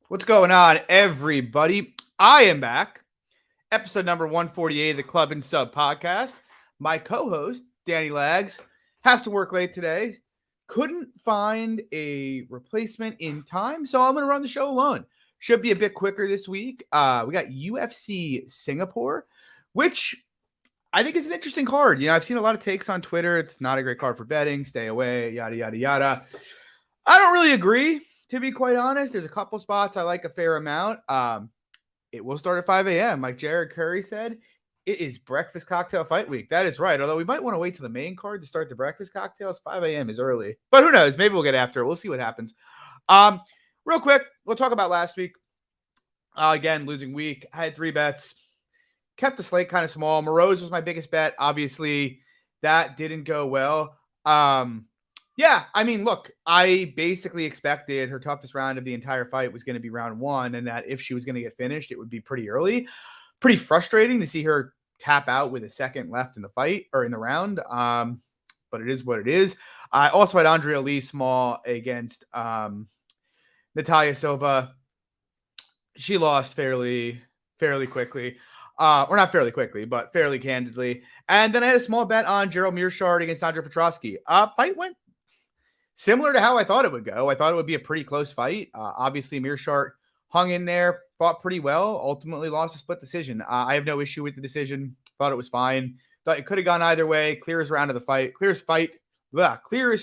What's going on, everybody? I am back. Episode number 148 of the Club and Sub podcast. My co host, Danny Lags, has to work late today. Couldn't find a replacement in time, so I'm going to run the show alone. Should be a bit quicker this week. We got UFC Singapore, which I think is an interesting card. I've seen a lot of takes on Twitter. It's not a great card for betting. Stay away, yada, yada, yada. I don't really agree, to be quite honest. There's a couple spots I like a fair amount. It will start at 5 a.m. Like Jared Curry said, it is breakfast cocktail fight week. That is right. Although we might want to wait to the main card to start the breakfast cocktails. 5 a.m. is early. But who knows? Maybe we'll get after it. We'll see what happens. Real quick, we'll talk about last week. Again, losing week. I had 3 bets. Kept the slate kind of small. Moroz was my biggest bet. Obviously, that didn't go well. Yeah, I mean, look, I basically expected her toughest round of the entire fight was going to be round 1, and that if she was going to get finished, it would be pretty early. Pretty frustrating to see her tap out with a second left in the fight or in the round. But it is what it is. I also had Andrea Lee small against Natalia Silva. She lost fairly quickly. Or not fairly quickly, but fairly candidly. And then I had a small bet on Gerald Mearshart against Sandra Petroski. Fight went similar to how I thought it would go. I thought it would be a pretty close fight. Obviously, Mearshart hung in there, fought pretty well, ultimately lost a split decision. I have no issue with the decision. Thought it was fine. Thought it could have gone either way. Clearest round of the fight. Clearest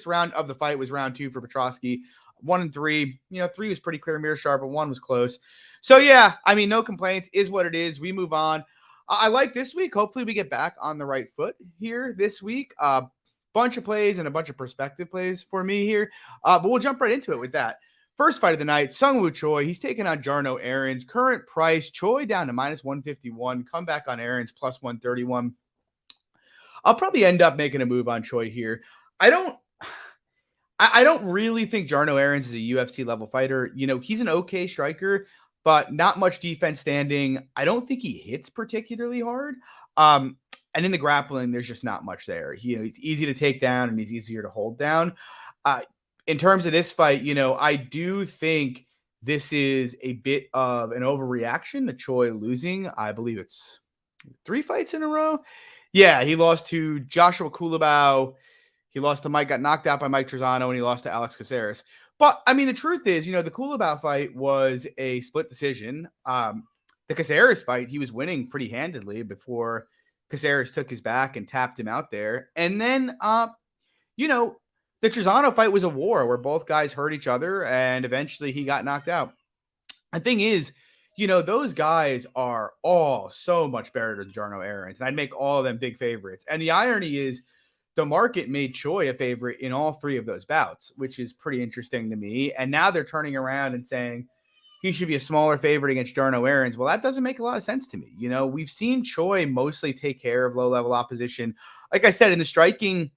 round of the fight was round 2 for Petroski. 1 and 3. 3 was pretty clear Mearshart, but 1 was close. So, yeah, I mean, no complaints. Is what it is. We move on. I like this week. Hopefully we get back on the right foot here this week. Bunch of plays and a bunch of perspective plays for me here. But we'll jump right into it with that. First fight of the night, Sungwoo Choi. He's taking on Jarno Aarons. Current price, Choi down to minus 151. Comeback on Aarons, plus 131. I'll probably end up making a move on Choi here. I don't really think Jarno Aarons is a UFC level fighter. He's an okay striker, but not much defense standing. I don't think he hits particularly hard. And in the grappling, there's just not much there. He's easy to take down and he's easier to hold down. In terms of this fight, I do think this is a bit of an overreaction to Choi losing. I believe it's 3 fights in a row. Yeah, he lost to Joshua Kulabau. He got knocked out by Mike Trezano, and he lost to Alex Caceres. But, I mean, the truth is, the Kulabau fight was a split decision. The Caceres fight, he was winning pretty handedly before Caceres took his back and tapped him out there. And then, the Trezano fight was a war where both guys hurt each other, and eventually he got knocked out. The thing is, those guys are all so much better than Jarno Aarons, and I'd make all of them big favorites. And the irony is, the market made Choi a favorite in all 3 of those bouts, which is pretty interesting to me. And now they're turning around and saying he should be a smaller favorite against Jarno Aarons. Well, that doesn't make a lot of sense to me. We've seen Choi mostly take care of low-level opposition. Like I said, in the striking,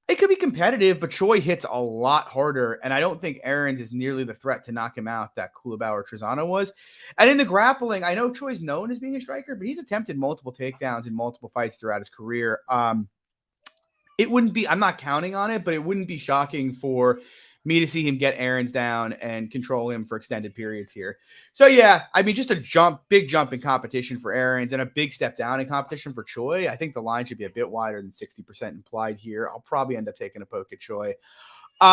it could be competitive, but Choi hits a lot harder, and I don't think Aarons is nearly the threat to knock him out that Kulabau or Trezano was. And in the grappling, I know Choi's known as being a striker, but he's attempted multiple takedowns in multiple fights throughout his career. It wouldn't be, I'm not counting on it, but it wouldn't be shocking for me to see him get Aarons down and control him for extended periods here. So, yeah, I mean, just a big jump in competition for Aarons and a big step down in competition for Choi. I think the line should be a bit wider than 60% implied here. I'll probably end up taking a poke at Choi.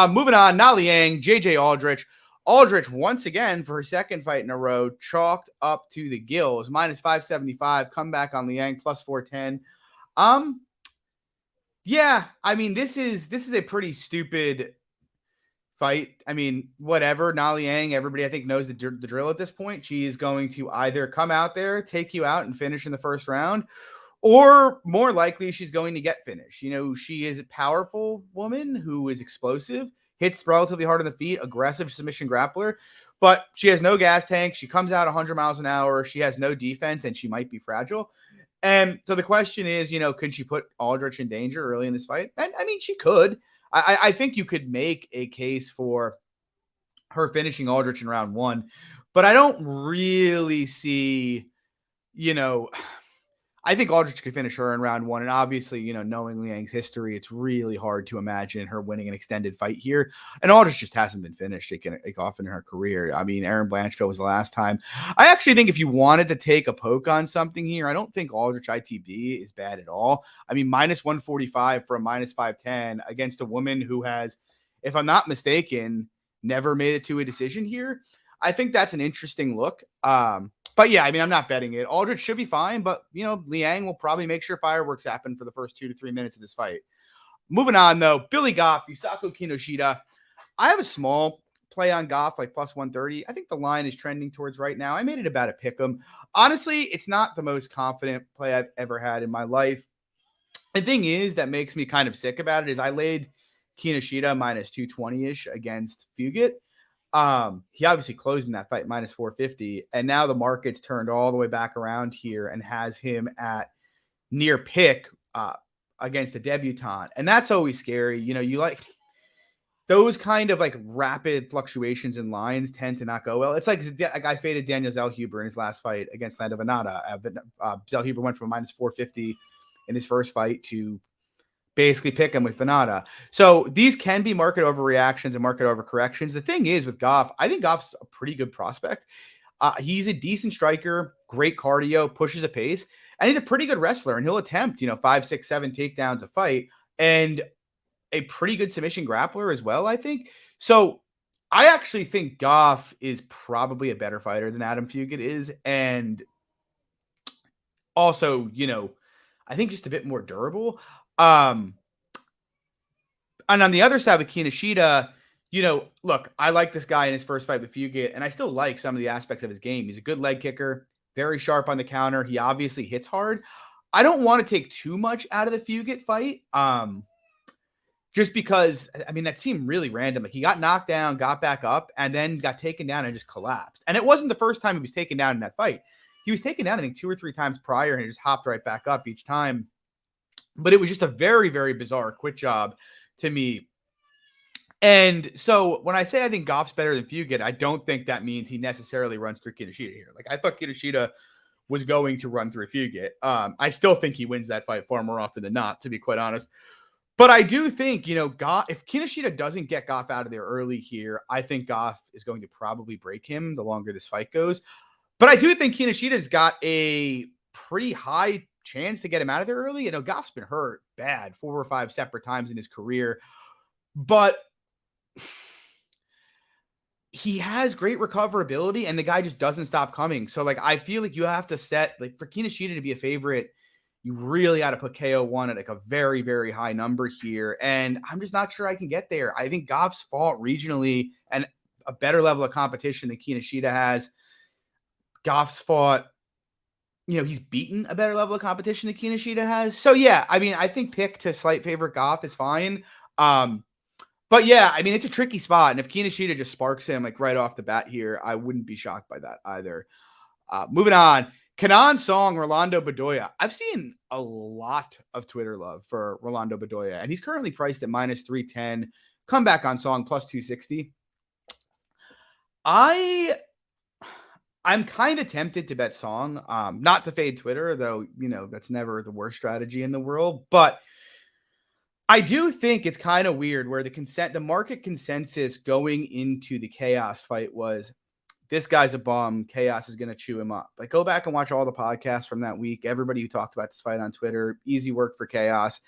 Moving on, Na Liang, JJ Aldrich. Aldrich, once again, for her second fight in a row, chalked up to the gills. Minus 575, comeback on Liang, plus 410. Yeah, I mean, this is a pretty stupid fight. I mean, whatever. Na Liang, everybody I think knows the drill at this point. She is going to either come out there, take you out, and finish in the first round, or more likely she's going to get finished. She is a powerful woman who is explosive, hits relatively hard on the feet, aggressive submission grappler, but she has no gas tank. She comes out 100 miles an hour. She has no defense, and she might be fragile. And so the question is, can she put Aldrich in danger early in this fight? And I mean, she could. I think you could make a case for her finishing Aldrich in round 1, but I don't really see, I think Aldrich could finish her in round one. And obviously, knowing Liang's history, it's really hard to imagine her winning an extended fight here. And Aldrich just hasn't been finished off in her career. I mean, Erin Blanchfield was the last time. I actually think if you wanted to take a poke on something here, I don't think Aldrich ITB is bad at all. I mean, minus 145 for a minus 510 against a woman who has, if I'm not mistaken, never made it to a decision here. I think that's an interesting look. But yeah, I mean, I'm not betting it. Aldrich should be fine, but Liang will probably make sure fireworks happen for the first 2 to 3 minutes of this fight. Moving on though, Billy Goff, Yusaku Kinoshita. I have a small play on Goff, like plus 130. I think the line is trending towards right now. I made it about a pick 'em. Honestly, it's not the most confident play I've ever had in my life. The thing is that makes me kind of sick about it is I laid Kinoshita minus 220-ish against Fugit. He obviously closed in that fight minus 450, and now the market's turned all the way back around here and has him at near pick against the debutante, and that's always scary. You like those kind of like rapid fluctuations in lines tend to not go well. It's like I faded Daniel Zellhuber in his last fight against Lando Venata. Zellhuber went from minus 450 in his first fight to basically pick him with Venata. So these can be market overreactions and market overcorrections. The thing is with Goff, I think Goff's a pretty good prospect. He's a decent striker, great cardio, pushes a pace, and he's a pretty good wrestler. And he'll attempt, 5, 6, 7 takedowns a fight, and a pretty good submission grappler as well, I think. So I actually think Goff is probably a better fighter than Adam Fugit is. And also, I think just a bit more durable. And on the other side with Kinoshita, look, I like this guy in his first fight with Fugit, and I still like some of the aspects of his game. He's a good leg kicker, very sharp on the counter. He obviously hits hard. I don't want to take too much out of the Fugit fight, just because, I mean, that seemed really random. Like he got knocked down, got back up, and then got taken down and just collapsed. And it wasn't the first time he was taken down in that fight. He was taken down, I think, 2 or 3 times prior, and he just hopped right back up each time. But it was just a very, very bizarre quit job to me. And so when I say I think Goff's better than Fugit, I don't think that means he necessarily runs through Kinoshita here. Like I thought Kinoshita was going to run through Fugit. I still think he wins that fight far more often than not, to be quite honest. But I do think, Goff, if Kinoshita doesn't get Goff out of there early here, I think Goff is going to probably break him the longer this fight goes. But I do think Kinoshita's got a pretty high chance to get him out of there early. Goff's been hurt bad 4 or 5 separate times in his career, but he has great recoverability and the guy just doesn't stop coming. So like, I feel like you have to set, like for Kinoshita to be a favorite, you really got to put KO1 at like a very, very high number here. And I'm just not sure I can get there. I think Goff's fought regionally and a better level of competition than Kinoshita has. Goff's fought, he's beaten a better level of competition than Kinoshita has. So yeah, I mean, I think pick to slight favorite Goff is fine. But yeah, I mean, it's a tricky spot. And if Kinoshita just sparks him like right off the bat here, I wouldn't be shocked by that either. Moving on, Chan Sung, Rolando Bedoya. I've seen a lot of Twitter love for Rolando Bedoya, and he's currently priced at minus 310. Comeback on Song plus 260. I'm kind of tempted to bet Song, not to fade Twitter, though, that's never the worst strategy in the world. But I do think it's kind of weird where the market consensus going into the Chaos fight was this guy's a bum. Chaos is going to chew him up. Like go back and watch all the podcasts from that week. Everybody who talked about this fight on Twitter, easy work for Chaos.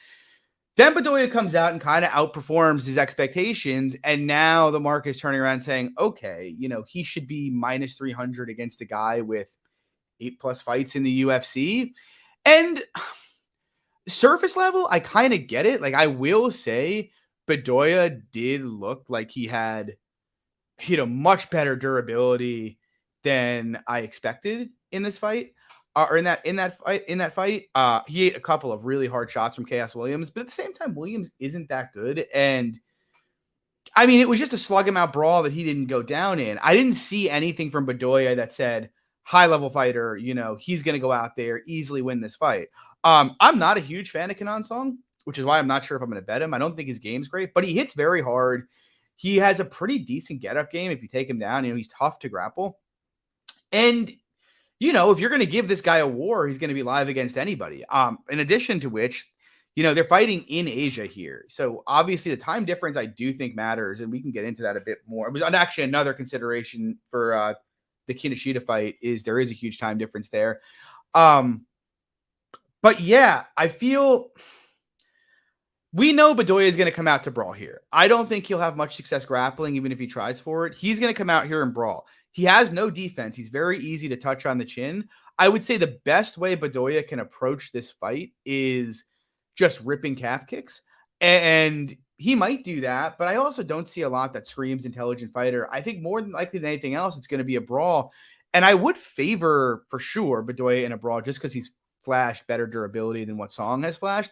Then Bedoya comes out and kind of outperforms his expectations. And now the market is turning around saying, okay, he should be minus 300 against a guy with 8+ fights in the UFC. And surface level, I kind of get it. Like I will say Bedoya did look like he had, much better durability than I expected in this fight. Or in that fight, he ate a couple of really hard shots from Chaos Williams, but at the same time, Williams isn't that good. And I mean, it was just a slug him out brawl that he didn't go down in. I didn't see anything from Bedoya that said high level fighter, he's going to go out there, easily win this fight. I'm not a huge fan of Chan Sung, which is why I'm not sure if I'm going to bet him. I don't think his game's great, but he hits very hard. He has a pretty decent get up game. If you take him down, he's tough to grapple. And if you're going to give this guy a war, he's going to be live against anybody. In addition to which, they're fighting in Asia here. So obviously the time difference, I do think matters. And we can get into that a bit more. It was actually another consideration for the Kinoshita fight is there is a huge time difference there. But yeah, I feel we know Bedoya is going to come out to brawl here. I don't think he'll have much success grappling, even if he tries for it. He's going to come out here and brawl. He has no defense. He's very easy to touch on the chin. I would say the best way Bedoya can approach this fight is just ripping calf kicks. And he might do that, but I also don't see a lot that screams intelligent fighter. I think more than likely than anything else, it's going to be a brawl. And I would favor, for sure, Bedoya in a brawl just because he's flashed better durability than what Song has flashed.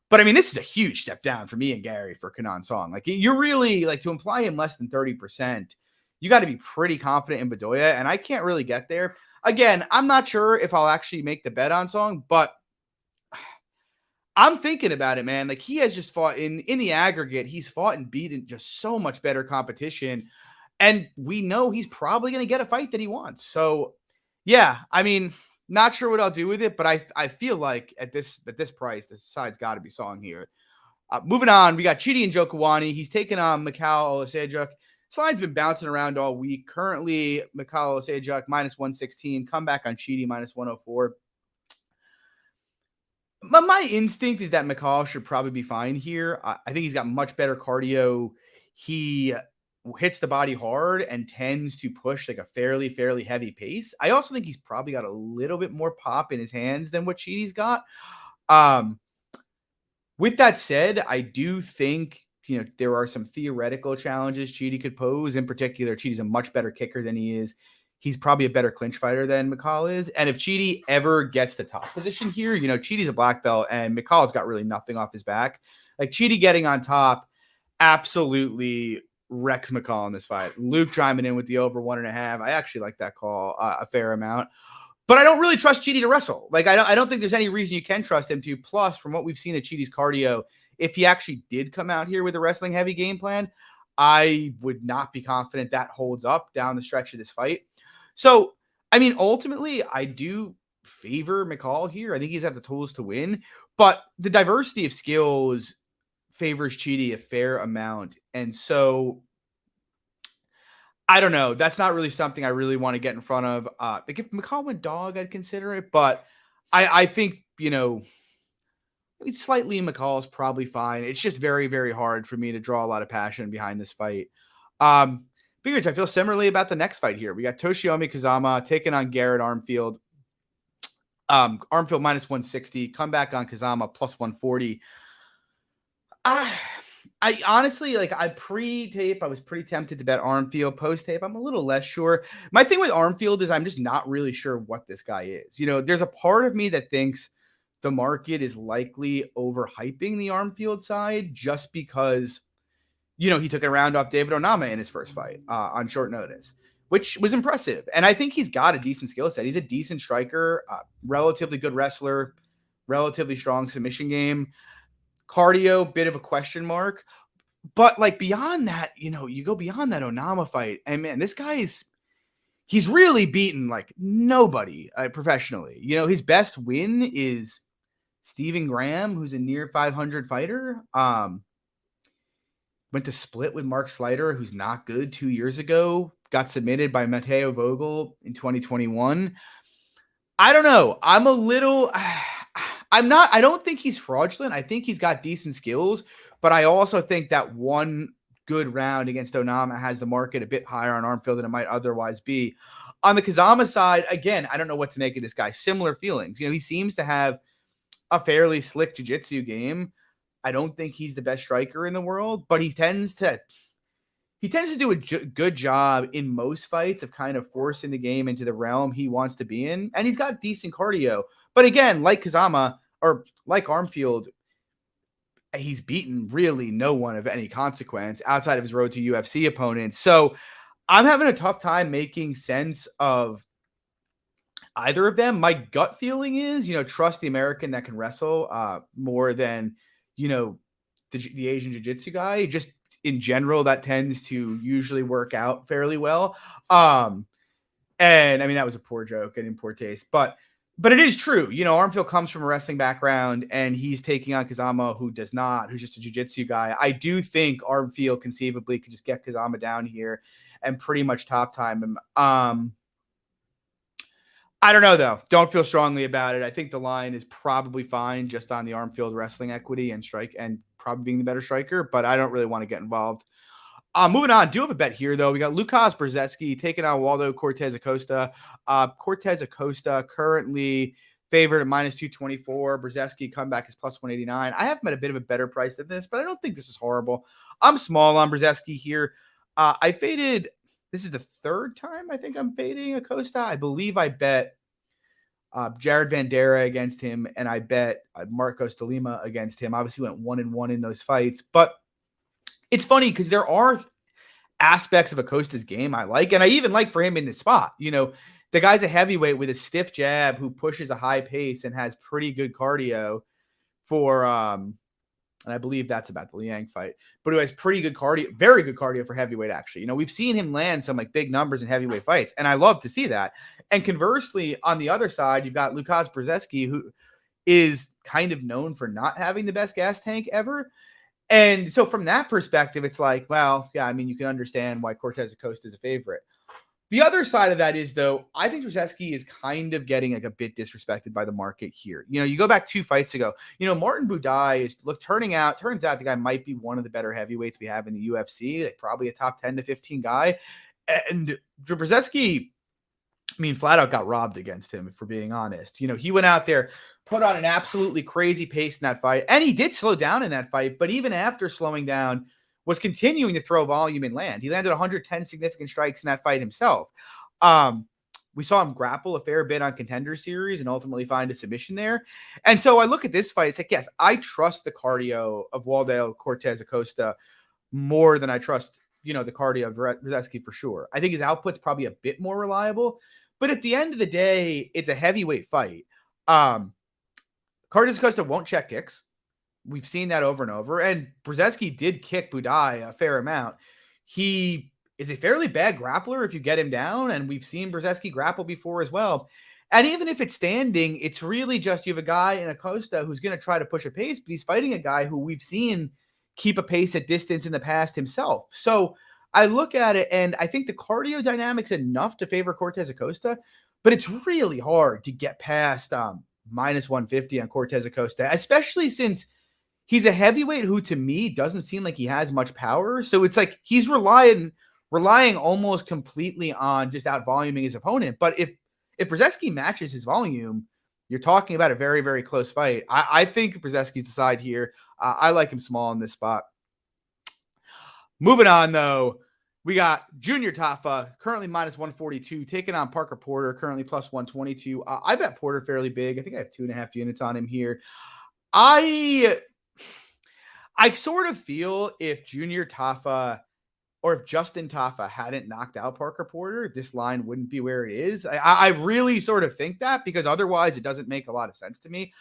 But I mean, this is a huge step down for me and Gary for Kenan Song. Like, you're really to imply him less than 30%. You got to be pretty confident in Bedoya, and I can't really get there. Again, I'm not sure if I'll actually make the bet on Song, but I'm thinking about it, man. Like, he has just fought in the aggregate. He's fought and beaten just so much better competition, and we know he's probably going to get a fight that he wants. So, yeah, I mean, not sure what I'll do with it, but I feel like at this price, the side's got to be Song here. Moving on, we got Chidi and Jokuwani. He's taking on Mikhail Oleksiejczuk. Slide's been bouncing around all week. Currently, Mikhail Oleksiejczuk minus 116. Comeback on Chidi minus 104. My instinct is that Mikhail should probably be fine here. I think he's got much better cardio. He hits the body hard and tends to push like a fairly heavy pace. I also think he's probably got a little bit more pop in his hands than what Chidi's got. With that said, I do think, there are some theoretical challenges Chidi could pose. In particular, Chidi's a much better kicker than he is. He's probably a better clinch fighter than Mikhail is. And if Chidi ever gets the top position here, Chidi's a black belt and Mikhail's got really nothing off his back. Like, Chidi getting on top absolutely wrecks Mikhail in this fight. Luke chiming in with the over 1.5. I actually like that call a fair amount. But I don't really trust Chidi to wrestle. Like, I don't think there's any reason you can trust him to. Plus, from what we've seen of Chidi's cardio, if he actually did come out here with a wrestling heavy game plan, I would not be confident that holds up down the stretch of this fight. So, I mean, ultimately, I do favor Mikhail here. I think he's got the tools to win, but the diversity of skills favors Chidi a fair amount. And so, I don't know. That's not really something I really want to get in front of. Like, if Mikhail went dog, I'd consider it, but I think, slightly Mikhail's probably fine. It's just very hard for me to draw a lot of passion behind this fight. Biggerich, I feel similarly about the next fight here. We got Toshiomi Kazama taking on Garrett Armfield. Armfield minus 160. Comeback on Kazama plus 140. I honestly, pre-tape, I was pretty tempted to bet Armfield. Post-tape, I'm a little less sure. My thing with Armfield is I'm just not really sure what this guy is. There's a part of me that thinks the market is likely overhyping the Armfield side just because, he took a round off David Onama in his first fight on short notice, which was impressive. And I think he's got a decent skill set. He's a decent striker, relatively good wrestler, relatively strong submission game. Cardio, bit of a question mark. But beyond that, you go beyond that Onama fight, and man, this guy's he's really beaten nobody professionally. His best win is Stephen Graham, who's a near 500 fighter. Went to split with Mark Slider, who's not good 2 years ago. Got submitted by Matteo Vogel in 2021. I don't know. I don't think he's fraudulent. I think he's got decent skills, but I also think that one good round against Onama has the market a bit higher on Armfield than it might otherwise be. On the Kazama side, again, I don't know what to make of this guy. Similar feelings. He seems to have a fairly slick jiu-jitsu game. I don't think he's the best striker in the world, but he tends to do a good job in most fights of kind of forcing the game into the realm he wants to be in. And he's got decent cardio. But again, like Kazama or like Armfield, he's beaten really no one of any consequence outside of his road to UFC opponents. So I'm having a tough time making sense of either of them. My gut feeling is, trust the American that can wrestle more than, the Asian jiu-jitsu guy. Just in general, that tends to usually work out fairly well. And I mean, that was a poor joke and in poor taste, but it is true. Armfield comes from a wrestling background and he's taking on Kazama, who does not, who's just a jiu-jitsu guy. I do think Armfield conceivably could just get Kazama down here and pretty much top time him. I don't know, though. Don't feel strongly about it. I think the line is probably fine just on the Armfield wrestling equity and strike and probably being the better striker, but I don't really want to get involved. Moving on, do have a bet here, though. We got Lukas Brzezinski taking on Waldo Cortez Acosta. Cortez Acosta currently favored at minus 224. Brzezinski comeback is plus 189. I have him at a bit of a better price than this, but I don't think this is horrible. I'm small on Brzezinski here. I faded. This is the third time I think I'm fading Acosta. I believe I bet Jared Vandera against him, and I bet Marcos de Lima against him. Obviously went 1-1 in those fights, but it's funny because there are aspects of Acosta's game I like, and I even like for him in this spot. The guy's a heavyweight with a stiff jab who pushes a high pace and has pretty good cardio for and I believe that's about the Liang fight, but who has pretty good cardio, very good cardio for heavyweight, actually. We've seen him land some like big numbers in heavyweight fights, and I love to see that. And conversely, on the other side, you've got Lukas Brzezinski, who is kind of known for not having the best gas tank ever. And so from that perspective, it's like, well, yeah, I mean, you can understand why Cortez Acosta is a favorite. The other side of that is, though, I think Brzezinski is kind of getting like a bit disrespected by the market here. You go back 2 fights ago, Martin Buday is turns out the guy might be one of the better heavyweights we have in the UFC, like probably a top 10 to 15 guy. And Brzezinski, I mean, flat out got robbed against him, if we're being honest. He went out there, put on an absolutely crazy pace in that fight, and he did slow down in that fight, but even after slowing down, was continuing to throw volume and land. He landed 110 significant strikes in that fight himself. We saw him grapple a fair bit on Contender Series and ultimately find a submission there. And so I look at this fight, it's like, yes, I trust the cardio of Waldo Cortez Acosta more than I trust, the cardio of Brzezinski for sure. I think his output's probably a bit more reliable, but at the end of the day, it's a heavyweight fight. Cortez Acosta won't check kicks. We've seen that over and over. And Brzezinski did kick Buday a fair amount. He is a fairly bad grappler if you get him down. And we've seen Brzezinski grapple before as well. And even if it's standing, it's really just you have a guy in Acosta who's going to try to push a pace, but he's fighting a guy who we've seen keep a pace at distance in the past himself. So I look at it and I think the cardio dynamics enough to favor Cortez Acosta, but it's really hard to get past minus 150 on Cortez Acosta, especially since he's a heavyweight who, to me, doesn't seem like he has much power. So it's like he's relying almost completely on just out-voluming his opponent. But if Brzezinski matches his volume, you're talking about a very, very close fight. I think Brzezinski's the side here. I like him small in this spot. Moving on, though, we got Junior Tafa, currently minus 142, taking on Parker Porter, currently plus 122. I bet Porter fairly big. I think I have 2.5 units on him here. I sort of feel if Junior Tafa or if Justin Tafa hadn't knocked out Parker Porter, this line wouldn't be where it is. I really sort of think that, because otherwise it doesn't make a lot of sense to me.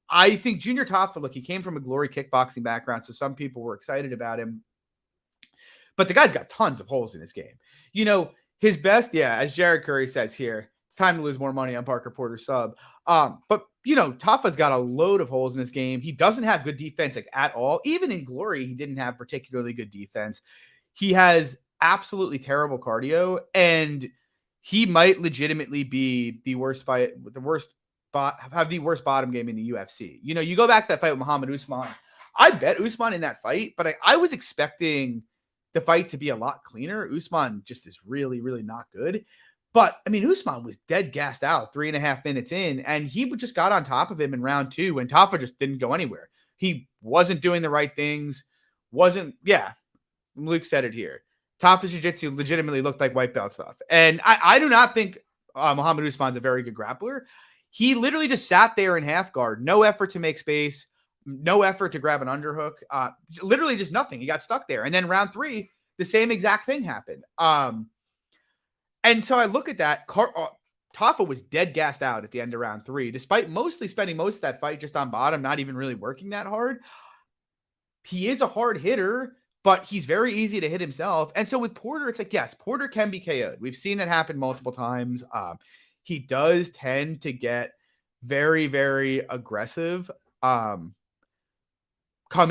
I think Junior Tafa, look, he came from a Glory kickboxing background, so some people were excited about him. But the guy's got tons of holes in his game. His best, as Jared Curry says here, it's time to lose more money on Parker Porter's sub. But Tafa's got a load of holes in his game. He doesn't have good defense at all. Even in Glory, he didn't have particularly good defense. He has absolutely terrible cardio, and he might legitimately be the worst bottom game in the UFC. You go back to that fight with Muhammad Usman. I bet Usman in that fight, but I was expecting the fight to be a lot cleaner. Usman just is really, really not good. But, I mean, Usman was dead gassed out 3.5 minutes in, and he just got on top of him in round 2, and Tafa just didn't go anywhere. He wasn't doing the right things. Luke said it here. Tafa's jiu-jitsu legitimately looked like white belt stuff. And I do not think Muhammad Usman's a very good grappler. He literally just sat there in half guard. No effort to make space. No effort to grab an underhook. Literally just nothing. He got stuck there. And then round 3, the same exact thing happened. And so I look at that. Tafa was dead gassed out at the end of round 3, despite mostly spending most of that fight just on bottom, not even really working that hard. He is a hard hitter. but he's very easy to hit himself. And so with Porter, it's like, yes, Porter can be KO'd. We've seen that happen multiple times. He does tend to get very, very aggressive coming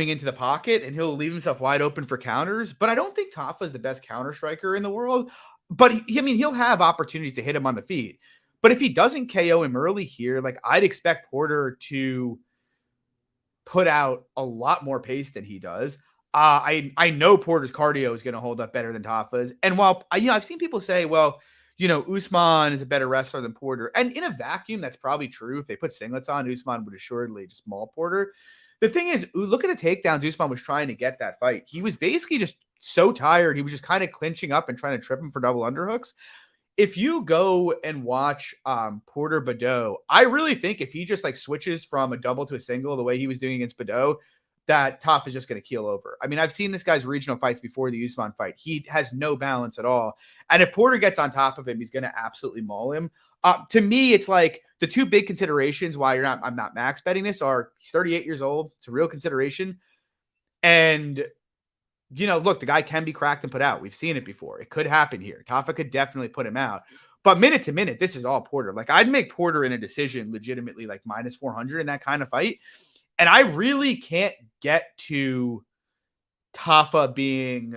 into the pocket, and he'll leave himself wide open for counters. But I don't think Tafa is the best counter striker in the world. But he'll have opportunities to hit him on the feet. But if he doesn't KO him early here, like I'd expect Porter to put out a lot more pace than he does. I know Porter's cardio is going to hold up better than Tafa's. And while I've seen people say, well, Usman is a better wrestler than Porter. And in a vacuum, that's probably true. If they put singlets on, Usman would assuredly just maul Porter. The thing is, look at the takedowns Usman was trying to get that fight. He was basically just so tired. He was just kind of clinching up and trying to trip him for double underhooks. If you go and watch Porter Badeau, I really think if he just like switches from a double to a single the way he was doing against Badeau, that Toph is just going to keel over. I mean, I've seen this guy's regional fights before the Usman fight. He has no balance at all. And if Porter gets on top of him, he's going to absolutely maul him. To me, it's like the two big considerations why I'm not max betting this are he's 38 years old. It's a real consideration. And look, the guy can be cracked and put out. We've seen it before. It could happen here. Tafa could definitely put him out. But minute to minute, this is all Porter. Like, I'd make Porter in a decision legitimately like minus 400 in that kind of fight. And I really can't get to Tafa being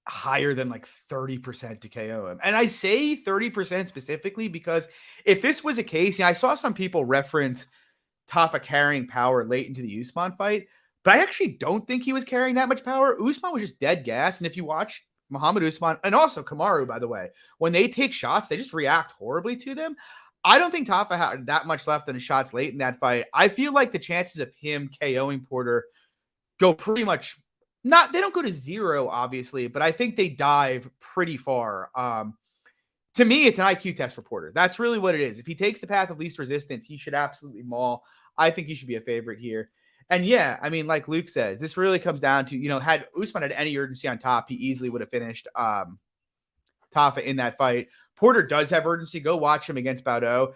higher than like 30% to KO him. And I say 30% specifically because if this was a case, I saw some people reference Tafa carrying power late into the Usman fight. But I actually don't think he was carrying that much power. Usman was just dead gas. And if you watch Muhammad Usman and also Kamaru, by the way, when they take shots, they just react horribly to them. I don't think Tafa had that much left in the shots late in that fight. I feel like the chances of him KOing Porter go pretty much they don't go to zero, obviously, but I think they dive pretty far. To me, it's an IQ test for Porter. That's really what it is. If he takes the path of least resistance, he should absolutely maul. I think he should be a favorite here. And yeah, I mean, like Luke says, this really comes down to, had Usman had any urgency on top, he easily would have finished Tafa in that fight. Porter does have urgency. Go watch him against Badeau.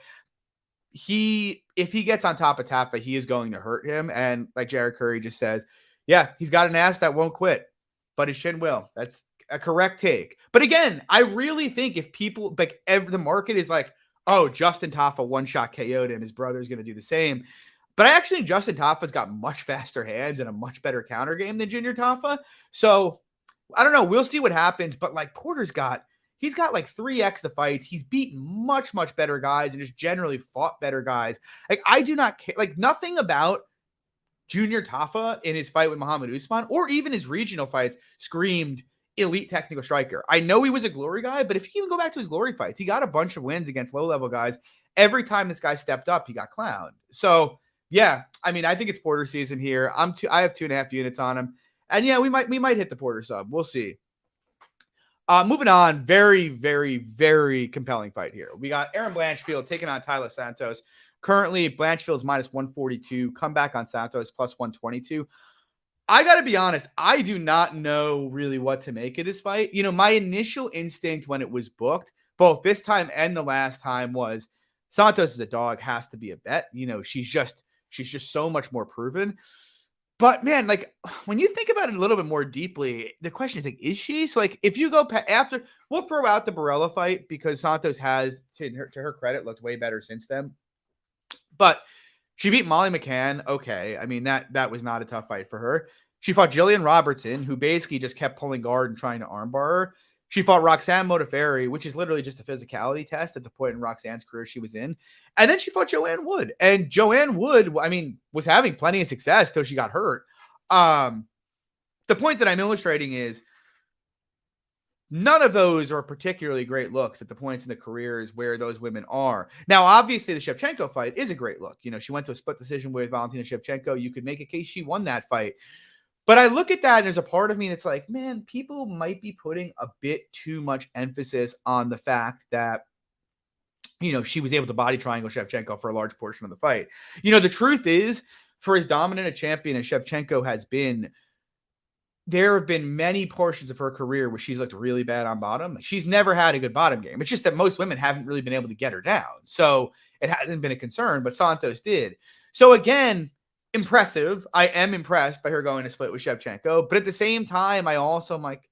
If he gets on top of Tafa, he is going to hurt him. And like Jared Curry just says, yeah, he's got an ass that won't quit, but his chin will. That's a correct take. But again, I really think if people, like the market is like, oh, Justin Tafa one-shot KO'd him, his brother's going to do the same. But I actually think Justin Tafa's got much faster hands and a much better counter game than Junior Tafa. So I don't know. We'll see what happens. But like he's got like 3x the fights. He's beaten much, much better guys and just generally fought better guys. Like I do not care. Like nothing about Junior Tafa in his fight with Muhammad Usman or even his regional fights screamed elite technical striker. I know he was a glory guy, but if you even go back to his glory fights, he got a bunch of wins against low-level guys. Every time this guy stepped up, he got clowned. So yeah, I mean, I think it's Porter season here. I have 2.5 units on him. And yeah, we might hit the Porter sub. We'll see. Moving on, very, very, very compelling fight here. We got Erin Blanchfield taking on Taila Santos. Currently, Blanchfield's minus 142. Comeback on Santos plus 122. I got to be honest, I do not know really what to make of this fight. My initial instinct when it was booked, both this time and the last time, was Santos is a dog, has to be a bet. She's just so much more proven. But man, like when you think about it a little bit more deeply, the question is like, is she? So like, if you go after, we'll throw out the Barella fight because Santos has, to her credit, looked way better since then. But she beat Molly McCann. Okay. I mean, that was not a tough fight for her. She fought Jillian Robertson, who basically just kept pulling guard and trying to armbar her. She fought Roxanne Modafferi, which is literally just a physicality test at the point in Roxanne's career she was in. And then she fought Joanne Wood. And Joanne Wood, I mean, was having plenty of success till she got hurt. The point that I'm illustrating is none of those are particularly great looks at the points in the careers where those women are. Now, obviously, the Shevchenko fight is a great look. She went to a split decision with Valentina Shevchenko. You could make a case she won that fight. But I look at that and there's a part of me that's like, man, people might be putting a bit too much emphasis on the fact that, she was able to body triangle Shevchenko for a large portion of the fight. The truth is, for as dominant a champion as Shevchenko has been, there have been many portions of her career where she's looked really bad on bottom. She's never had a good bottom game. It's just that most women haven't really been able to get her down. So it hasn't been a concern, but Santos did. So again, impressive. I am impressed by her going to split with Shevchenko. But at the same time, I also am like,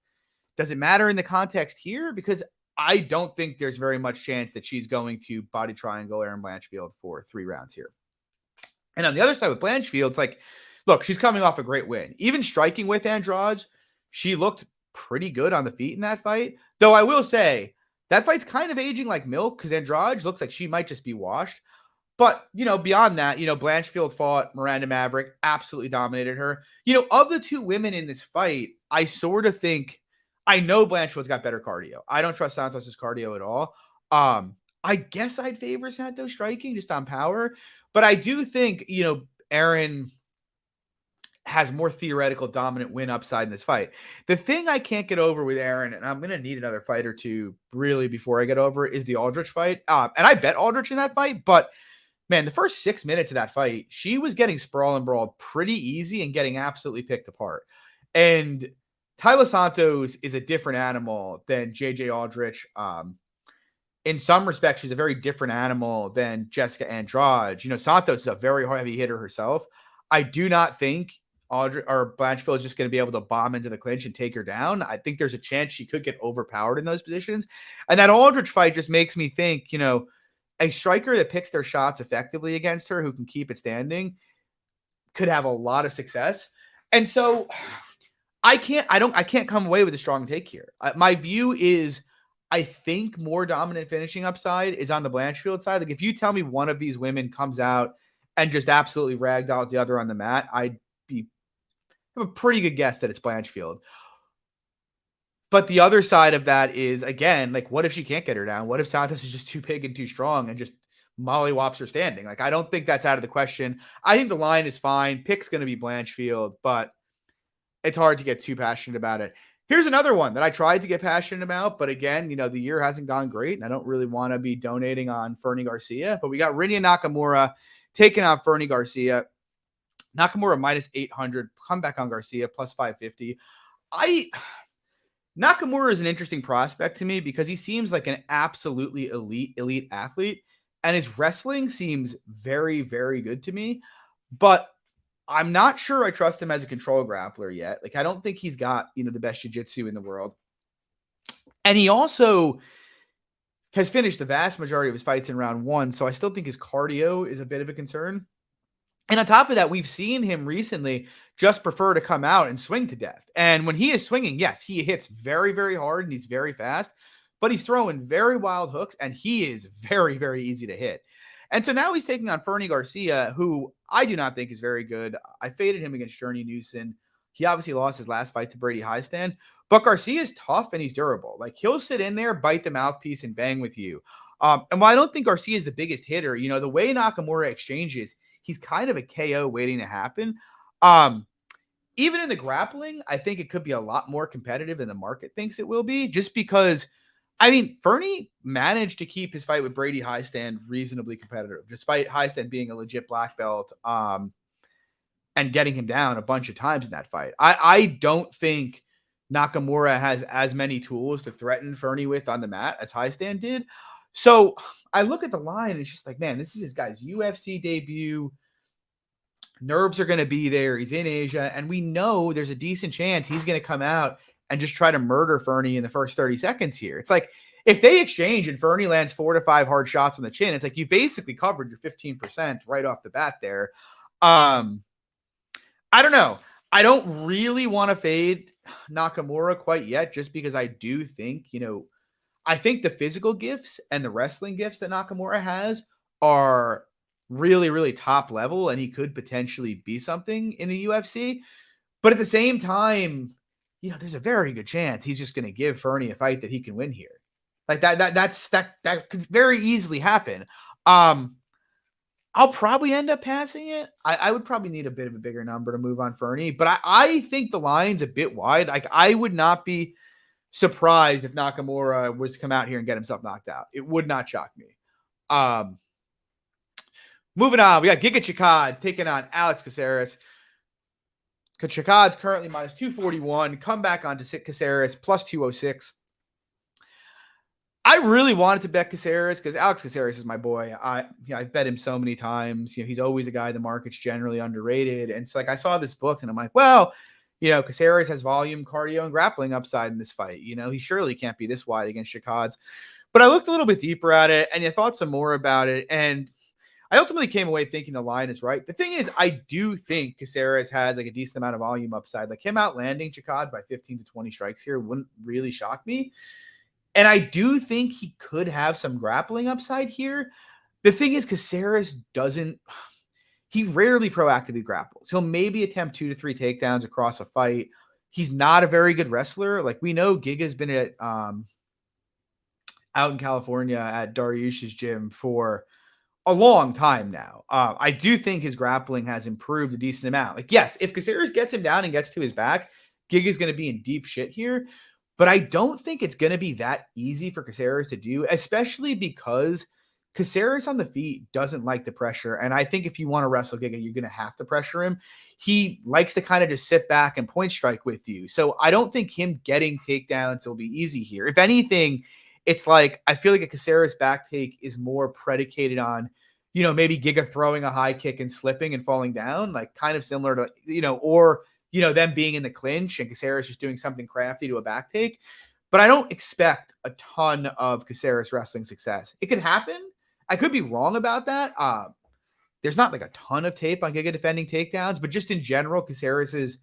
does it matter in the context here? Because I don't think there's very much chance that she's going to body triangle Erin Blanchfield for 3 rounds here. And on the other side with Blanchfield, it's like, look, she's coming off a great win. Even striking with Andrade, she looked pretty good on the feet in that fight. Though I will say, that fight's kind of aging like milk because Andrade looks like she might just be washed. But, beyond that, Blanchfield fought Miranda Maverick, absolutely dominated her. Of the 2 women in this fight, I sort of think, I know Blanchfield's got better cardio. I don't trust Santos' cardio at all. I guess I'd favor Santos striking just on power. But I do think, Erin has more theoretical dominant win upside in this fight. The thing I can't get over with Erin, and I'm going to need another fight or two really before I get over it, is the Aldrich fight. And I bet Aldrich in that fight, but man, the first 6 minutes of that fight, she was getting sprawl and brawled pretty easy and getting absolutely picked apart. And Taila Santos is a different animal than JJ Aldrich. In some respects, she's a very different animal than Jessica Andrade. Santos is a very heavy hitter herself. I do not think Aldrich or Blanchfield is just going to be able to bomb into the clinch and take her down. I think there's a chance she could get overpowered in those positions. And that Aldrich fight just makes me think, a striker that picks their shots effectively against her, who can keep it standing, could have a lot of success. And so I can't come away with a strong take here. My view is, I think more dominant finishing upside is on the Blanchfield side. Like, if you tell me one of these women comes out and just absolutely ragdolls the other on the mat, I'd have a pretty good guess that it's Blanchfield. But the other side of that is, again, like, what if she can't get her down? What if Santos is just too big and too strong and just mollywops her standing? Like, I don't think that's out of the question. I think the line is fine. Pick's going to be Blanchfield, but it's hard to get too passionate about it. Here's another one that I tried to get passionate about, but again, the year hasn't gone great, and I don't really want to be donating on Fernie Garcia. But we got Rinya Nakamura taking on Fernie Garcia. Nakamura minus 800, comeback on Garcia plus 550. Nakamura is an interesting prospect to me because he seems like an absolutely elite athlete, and his wrestling seems very, very good to me. But I'm not sure I trust him as a control grappler yet. Like, I don't think he's got, the best jiu-jitsu in the world. And he also has finished the vast majority of his fights in round 1, so I still think his cardio is a bit of a concern. And on top of that, we've seen him recently just prefer to come out and swing to death. And when he is swinging, yes, he hits very, very hard and he's very fast, but he's throwing very wild hooks and he is very, very easy to hit. And so now he's taking on Fernie Garcia, who I do not think is very good. I faded him against Journey Newson. He obviously lost his last fight to Brady Highstand, but Garcia is tough and he's durable. Like, he'll sit in there, bite the mouthpiece, and bang with you. And while I don't think Garcia is the biggest hitter, the way Nakamura exchanges, he's kind of a KO waiting to happen. Even in the grappling, I think it could be a lot more competitive than the market thinks it will be, just because, Fernie managed to keep his fight with Brady Highstand reasonably competitive, despite Highstand being a legit black belt and getting him down a bunch of times in that fight. I don't think Nakamura has as many tools to threaten Fernie with on the mat as Highstand did. So I look at the line and it's just like, man, this is his guy's UFC debut. Nerves are going to be there. He's in Asia. And we know there's a decent chance he's going to come out and just try to murder Fernie in the first 30 seconds here. It's like, if they exchange and Fernie lands 4 to 5 hard shots on the chin, it's like you basically covered your 15% right off the bat there. I don't know. I don't really want to fade Nakamura quite yet, just because I do think, I think the physical gifts and the wrestling gifts that Nakamura has are really, really top level, and he could potentially be something in the UFC. But at the same time, there's a very good chance he's just going to give Fernie a fight that he can win here. Like that could very easily happen. I'll probably end up passing it. I would probably need a bit of a bigger number to move on Fernie, but I think the line's a bit wide. Like, I would not be surprised if Nakamura was to come out here and get himself knocked out. It would not shock me. Moving on, we got Giga Chikadze taking on Alex Caceres. Chikadze currently minus 241. Come back onto Caceres plus 206. I really wanted to bet Caceres because Alex Caceres is my boy. I've bet him so many times. He's always a guy the market's generally underrated. And so, like, I saw this book and I'm like, well, Caceres has volume, cardio, and grappling upside in this fight. He surely can't be this wide against Shakad's. But I looked a little bit deeper at it and I thought some more about it. And I ultimately came away thinking the line is right. The thing is, I do think Caceres has like a decent amount of volume upside. Like him out landing Shakad's by 15 to 20 strikes here wouldn't really shock me. And I do think he could have some grappling upside here. The thing is, Caceres he rarely proactively grapples. He'll maybe attempt 2 to 3 takedowns across a fight. He's not a very good wrestler. Like we know Giga's been at out in California at Dariush's gym for a long time now. I do think his grappling has improved a decent amount. Like, yes, if Caceres gets him down and gets to his back, Giga's going to be in deep shit here. But I don't think it's going to be that easy for Caceres to do, especially because Caceres on the feet doesn't like the pressure. And I think if you want to wrestle Giga, you're going to have to pressure him. He likes to kind of just sit back and point strike with you. So I don't think him getting takedowns will be easy here. If anything, it's like, I feel like a Caceres back take is more predicated on, maybe Giga throwing a high kick and slipping and falling down, like kind of similar to, or them being in the clinch and Caceres just doing something crafty to a back take. But I don't expect a ton of Caceres wrestling success. It could happen. I could be wrong about that. There's not like a ton of tape on Giga defending takedowns, but just in general, Caceres his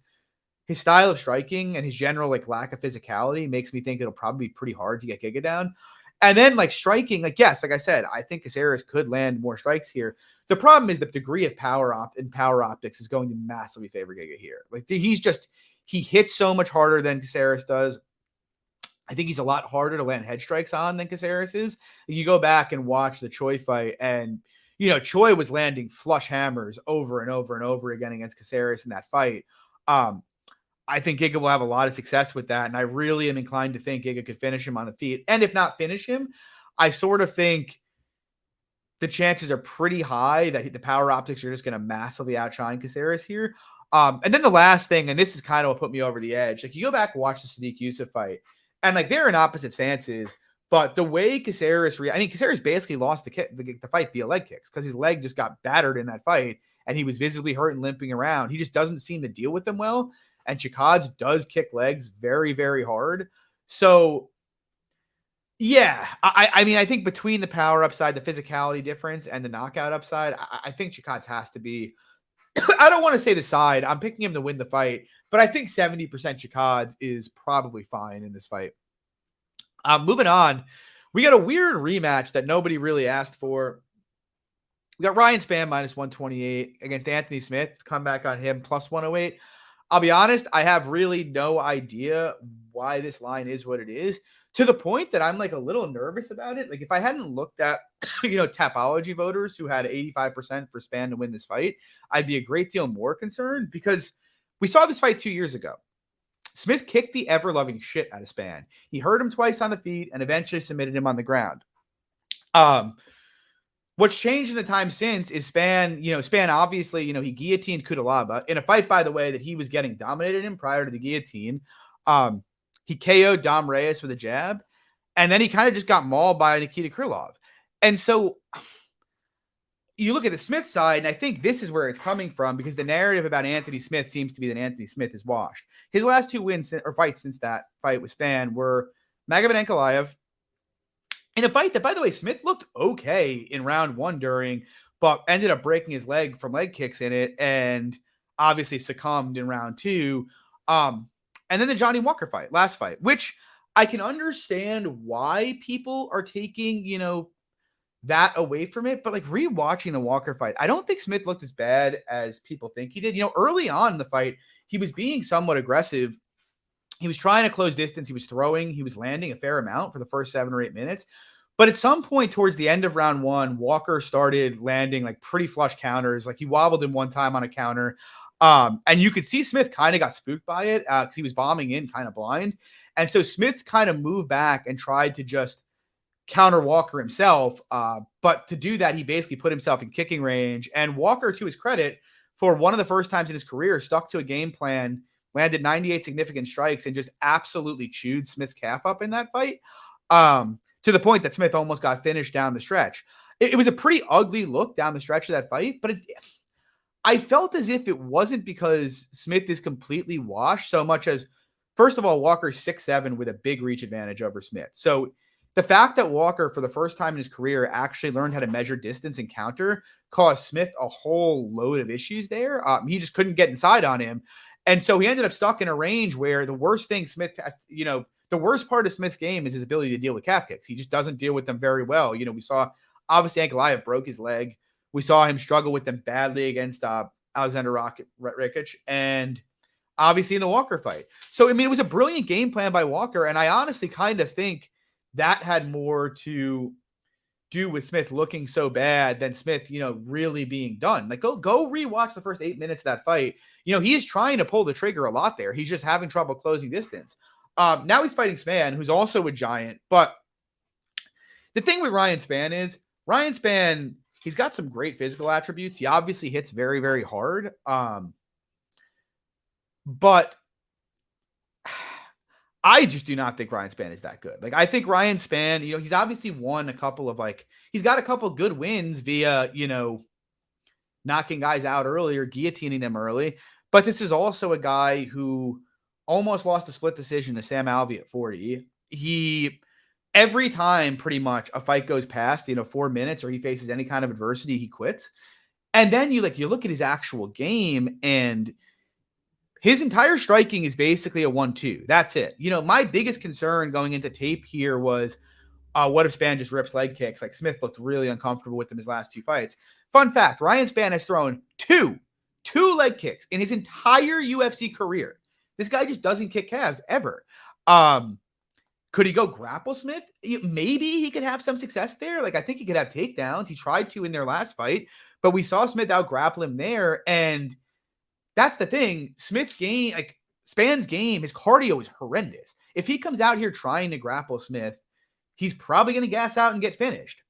style of striking and his general like lack of physicality makes me think it'll probably be pretty hard to get Giga down. And then like striking, like, yes, like I said, I think Caceres could land more strikes here. The problem is the degree of power optics is going to massively favor Giga here. Like he hits so much harder than Caceres does. I think he's a lot harder to land head strikes on than Caceres is. You go back and watch the Choi fight and, Choi was landing flush hammers over and over and over again against Caceres in that fight. I think Giga will have a lot of success with that. And I really am inclined to think Giga could finish him on the feet. And if not finish him, I sort of think the chances are pretty high that the power optics are just going to massively outshine Caceres here. And then the last thing, and this is kind of what put me over the edge. Like you go back and watch the Sadiq Yusuf fight, and like they're in opposite stances, but the way Caceres Caceres basically lost the fight via leg kicks because his leg just got battered in that fight, and he was visibly hurt and limping around. He just doesn't seem to deal with them well. And Chikadze does kick legs very, very hard. So, yeah, I think between the power upside, the physicality difference, and the knockout upside, I think Chikadze has to be, I don't want to say the side. I'm picking him to win the fight, but I think 70% Chikadze is probably fine in this fight. Moving on, we got a weird rematch that nobody really asked for. We got Ryan Spann minus 128 against Anthony Smith. Come back on him plus 108. I'll be honest, I have really no idea why this line is what it is, to the point that I'm like a little nervous about it. Like if I hadn't looked at, Tapology voters who had 85% for Spann to win this fight, I'd be a great deal more concerned because we saw this fight 2 years ago. Smith kicked the ever-loving shit out of Spann. He hurt him twice on the feet and eventually submitted him on the ground. What's changed in the time since is Spann obviously, he guillotined Kudalaba in a fight, by the way, that he was getting dominated in prior to the guillotine. He KO'd Dom Reyes with a jab, and then he kind of just got mauled by Nikita Krylov. And so you look at the Smith side, and I think this is where it's coming from because the narrative about Anthony Smith seems to be that Anthony Smith is washed. His last 2 wins or fights since that fight with Spann were Magomed Ankalaev, in a fight that, by the way, Smith looked okay in round 1 but ended up breaking his leg from leg kicks in it and obviously succumbed in round 2. And then the Johnny Walker fight, last fight, which I can understand why people are taking, that away from it. But like rewatching the Walker fight, I don't think Smith looked as bad as people think he did. Early on in the fight, he was being somewhat aggressive. He was trying to close distance. He was throwing. He was landing a fair amount for the first 7 or 8 minutes. But at some point towards the end of round 1, Walker started landing like pretty flush counters. Like he wobbled him one time on a counter. And you could see Smith kind of got spooked by it because he was bombing in kind of blind. And so Smith kind of moved back and tried to just counter Walker himself. But to do that, he basically put himself in kicking range. And Walker, to his credit, for one of the first times in his career, stuck to a game plan, landed 98 significant strikes, and just absolutely chewed Smith's calf up in that fight. to the point that Smith almost got finished down the stretch. It was a pretty ugly look down the stretch of that fight, but I felt as if it wasn't because Smith is completely washed so much as, first of all, Walker's 6'7" with a big reach advantage over Smith. So the fact that Walker, for the first time in his career, actually learned how to measure distance and counter caused Smith a whole load of issues there. He just couldn't get inside on him. And so he ended up stuck in a range where the worst thing Smith has, the worst part of Smith's game is his ability to deal with calf kicks. He just doesn't deal with them very well. We saw, obviously, Ankalaev broke his leg. We saw him struggle with them badly against Alexander Rikic, and obviously in the Walker fight. So, it was a brilliant game plan by Walker, and I honestly kind of think that had more to do with Smith looking so bad than Smith, really being done. Like, go rewatch the first 8 minutes of that fight. He is trying to pull the trigger a lot there. He's just having trouble closing distance. Now he's fighting Spann, who's also a giant. But the thing with Ryan Spann is, Ryan Spann, he's got some great physical attributes. He obviously hits very, very hard. But I just do not think Ryan Spann is that good. Like, I think Ryan Spann, he's obviously won a couple of, he's got a couple good wins via, knocking guys out early or guillotining them early. But this is also a guy who almost lost a split decision to Sam Alvey at 40. Every time pretty much a fight goes past, 4 minutes or he faces any kind of adversity, he quits. And then you look at his actual game, and his entire striking is basically a 1-2. That's it. My biggest concern going into tape here was, what if Spann just rips leg kicks? Like, Smith looked really uncomfortable with them his last 2 fights. Fun fact, Ryan Spann has thrown two leg kicks in his entire UFC career. This guy just doesn't kick calves ever. Could he go grapple Smith? Maybe he could have some success there. Like, I think he could have takedowns. He tried to in their last fight, but we saw Smith out grapple him there. And that's the thing. Smith's game, Spann's game, his cardio is horrendous. If he comes out here trying to grapple Smith, he's probably going to gas out and get finished.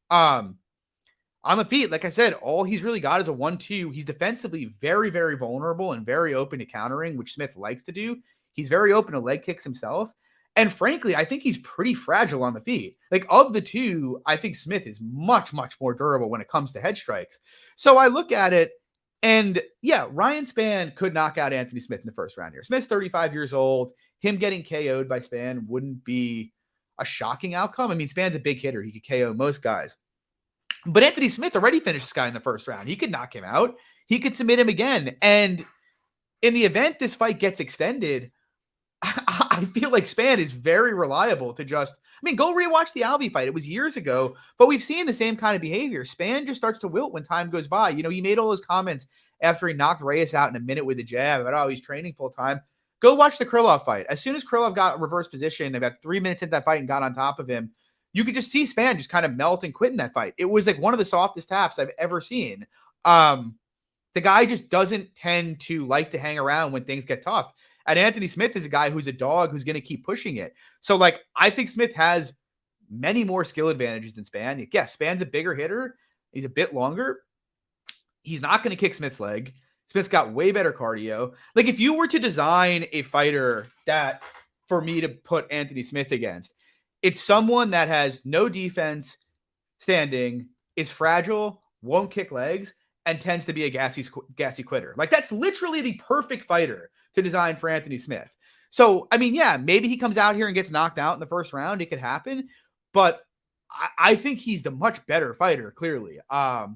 On the feet, like I said, all he's really got is a 1-2. He's defensively very, very vulnerable and very open to countering, which Smith likes to do. He's very open to leg kicks himself. And frankly, I think he's pretty fragile on the feet. Like, of the two, I think Smith is much, much more durable when it comes to head strikes. So I look at it, and yeah, Ryan Spann could knock out Anthony Smith in the first round here. Smith's 35 years old. Him getting KO'd by Spann wouldn't be a shocking outcome. Spann's a big hitter. He could KO most guys. But Anthony Smith already finished this guy in the first round. He could knock him out. He could submit him again. And in the event this fight gets extended, I feel like Spann is very reliable to just, go rewatch the Alvey fight. It was years ago, but we've seen the same kind of behavior. Spann just starts to wilt when time goes by. He made all those comments after he knocked Reyes out in a minute with a jab about, he's training full time. Go watch the Krylov fight. As soon as Krylov got reverse position, about 3 minutes into that fight and got on top of him, you could just see Spann just kind of melt and quit in that fight. It was like one of the softest taps I've ever seen. The guy just doesn't tend to like to hang around when things get tough. And Anthony Smith is a guy who's a dog who's going to keep pushing it. So, I think Smith has many more skill advantages than Spann. Yes, Spann's a bigger hitter. He's a bit longer. He's not going to kick Smith's leg. Smith's got way better cardio. Like, if you were to design a fighter that, for me to put Anthony Smith against, it's someone that has no defense standing, is fragile, won't kick legs, and tends to be a gassy quitter. Like, that's literally the perfect fighter to design for Anthony Smith. So, yeah, maybe he comes out here and gets knocked out in the first round. It could happen. But I think he's the much better fighter, clearly. I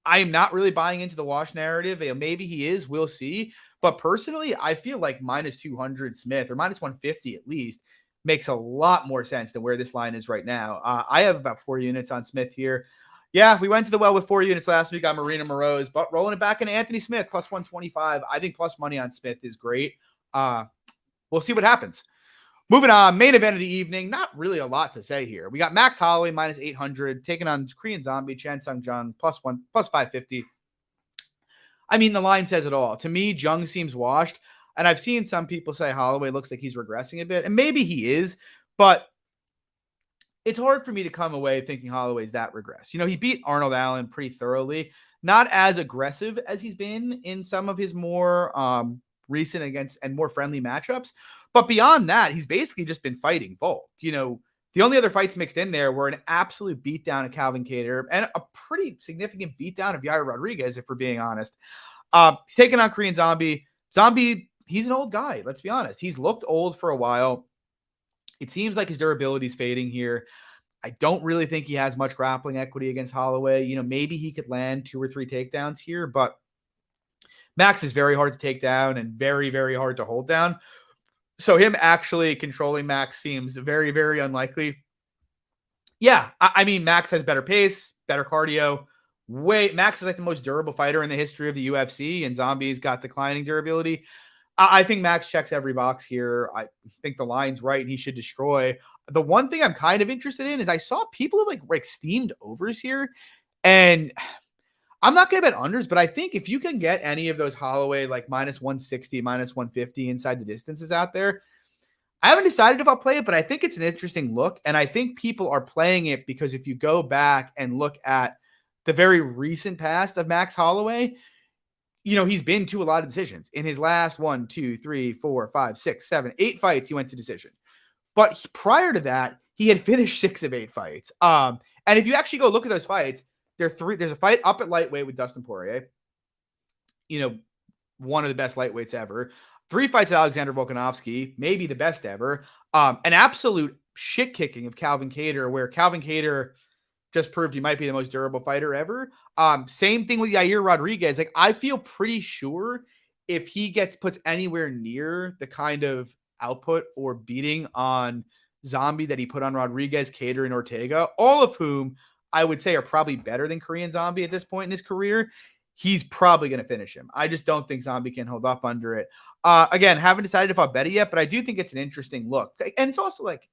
am not really buying into the wash narrative. Maybe he is. We'll see. But personally, I feel like minus 200 Smith, or minus 150 at least, makes a lot more sense than where this line is right now. I have about 4 units on Smith here. Yeah, we went to the well with 4 units last week on Marina Moroz, but rolling it back into Anthony Smith, plus 125. I think plus money on Smith is great. We'll see what happens. Moving on, main event of the evening. Not really a lot to say here. We got Max Holloway, minus 800, taking on Korean Zombie, Chan Sung Jung, plus 550. The line says it all. To me, Jung seems washed. And I've seen some people say Holloway looks like he's regressing a bit. And maybe he is. But it's hard for me to come away thinking Holloway's that regress. He beat Arnold Allen pretty thoroughly. Not as aggressive as he's been in some of his more recent against and more friendly matchups. But beyond that, he's basically just been fighting Volk. The only other fights mixed in there were an absolute beatdown of Calvin Kattar and a pretty significant beatdown of Yair Rodriguez, if we're being honest. He's taking on Korean Zombie. Zombie, he's an old guy. Let's be honest. He's looked old for a while. It seems like his durability is fading here. I don't really think he has much grappling equity against Holloway. You know, maybe he could land 2 or 3 takedowns here, but Max is very hard to take down and very, very hard to hold down. So him actually controlling Max seems very, very unlikely. Yeah, I mean, Max has better pace, better cardio. Max is like the most durable fighter in the history of the UFC, and Zombie's got declining durability. I think Max checks every box here. I think the line's right, and he should destroy. The one thing I'm kind of interested in is I saw people have like steamed overs here, and I'm not going to bet unders, but I think if you can get any of those Holloway like minus 160, minus 150 inside the distances out there, I haven't decided if I'll play it, but I think it's an interesting look. And I think people are playing it because if you go back and look at the very recent past of Max Holloway, you know, he's been to a lot of decisions. In his last 1, 2, 3, 4, 5, 6, 7, 8 fights, he went to decision. But prior to that, he had finished 6 of 8 fights. And if you actually go look at those fights, there's a fight up at lightweight with Dustin Poirier, you know, one of the best lightweights ever. 3 fights with Alexander Volkanovski, maybe the best ever. An absolute shit kicking of Calvin Kattar, where Calvin Kattar just proved he might be the most durable fighter ever. Same thing with Yair Rodriguez. Like, I feel pretty sure if he puts anywhere near the kind of output or beating on Zombie that he put on Rodriguez, Kattar, and Ortega, all of whom I would say are probably better than Korean Zombie at this point in his career, he's probably going to finish him. I just don't think Zombie can hold up under it. Again, haven't decided if I'll bet it yet, but I do think it's an interesting look. And it's also like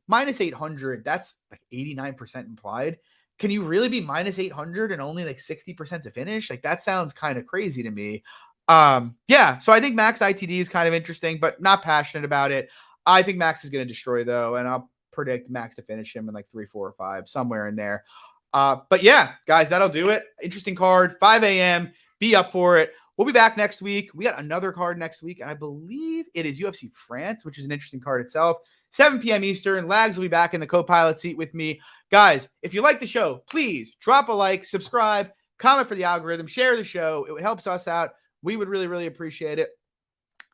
minus 800. That's like 89% implied. Can you really be minus 800 and only like 60% to finish? Like, that sounds kind of crazy to me. Yeah, so I think Max ITD is kind of interesting, but not passionate about it. I think Max is going to destroy, though, and I'll predict Max to finish him in like 3, 4, or 5, somewhere in there. But yeah, guys, that'll do it. Interesting card, 5 a.m. Be up for it. We'll be back next week. We got another card next week, and I believe it is UFC France, which is an interesting card itself. 7 p.m. Eastern. Lags will be back in the co-pilot seat with me. Guys, if you like the show, please drop a like, subscribe, comment for the algorithm, share the show. It helps us out. We would really, really appreciate it.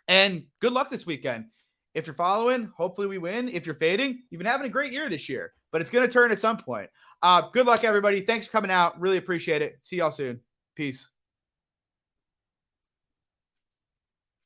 And good luck this weekend. If you're following, hopefully we win. If you're fading, you've been having a great year this year, but it's going to turn at some point. Good luck, everybody. Thanks for coming out. Really appreciate it. See y'all soon. Peace.